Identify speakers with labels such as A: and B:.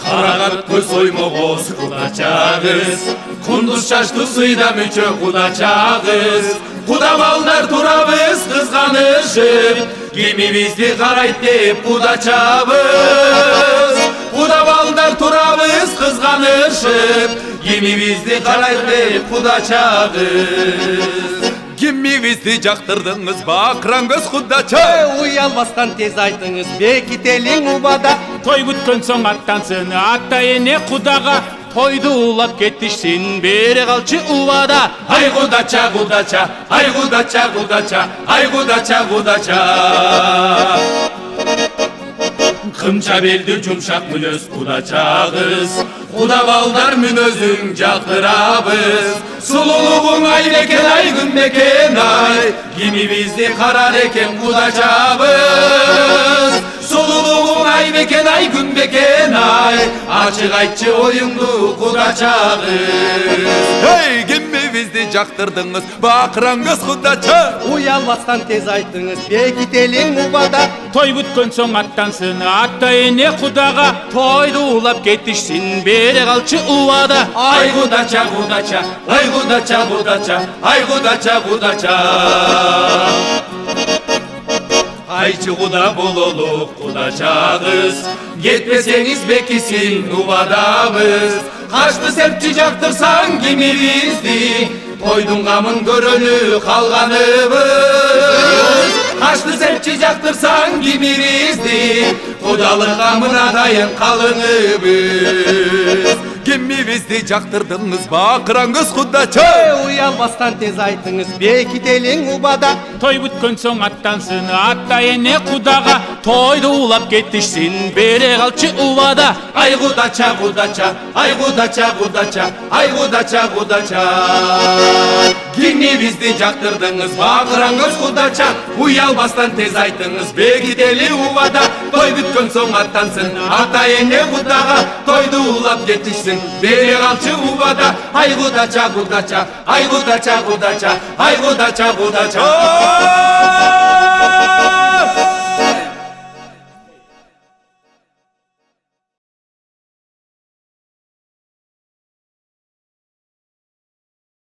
A: Қарағат көз оймоғыз құдачағыз, құндыз шашты сыйда мүчө құдачағыз. Құда балдар турабыз қызғанышып, кемебізді қарайт деп құдачабыз. Құда балдар турабыз қызғанышып, кемебізді қарайт деп құдачабыз. Кемебізді жақтырдыңыз бақыран көз құдача.
B: Уялбастан тез айтыңыз бекителің убада.
C: Той бүткөн соң аттансын атта эне құдаға, тойды улап кеттішсін бере қалчы убада.
A: Ай құдача, құдача, ай құдача, құдача, ай құдача, құдача. Қымча белді жұмшақ мүнөз құдачағыз, құда балдар мүнөзің жақтырабыз. Сұлулығың ай бекен, ай күн бекен, ай кемебізді қарар екен құдачабыз. Сұлулығың ай бекен, ай күн бекен, ай ашық айтшы ойыңды құдачағыз. Ей, кемебізді жақтырдыңыз бақыран көз құдача.
B: Уялбастан тез айтыңыз бекителің убада.
C: Той бүткөн соң аттансын атта эне құдаға, тойды улап кеттішсін бере қалчы убада.
A: Ай құдача, құдача, ай құдача, құдача, ай құдача, құдача. Айчы құда бололу құдачағыз, кетпесеңіз бекісін убадабыз. Қашты сәпчі жақтырсаң кемебізді, тойдың қамын көрөлі қалғаныбыз. Қашты сәпчі жақтырсаң кемебізді, құдалық қамын адайын қалыңыбыз. Кемебізді жақтырдыңыз бақыран көз құдача.
B: Уялбастан тез айтыңыз бекителің убада.
C: Той бүткөн соң аттансын атта эне құдаға, тойды улап кеттішсін бере қалчы убада.
A: Ай құдача, құдача, ай құдача, құдача, ай құдача, құдача. Кемебізді жақтырдыңыз бақыран көз құдача. Уялбастан тез айтыңыз бекителі убада. Той бүткөн соң аттансын ата эне құдаға, тойды улап кеттішсін бере қалчы убада. Ай құдача, құдача, ай құдача, құдача, ай құдача, құдача.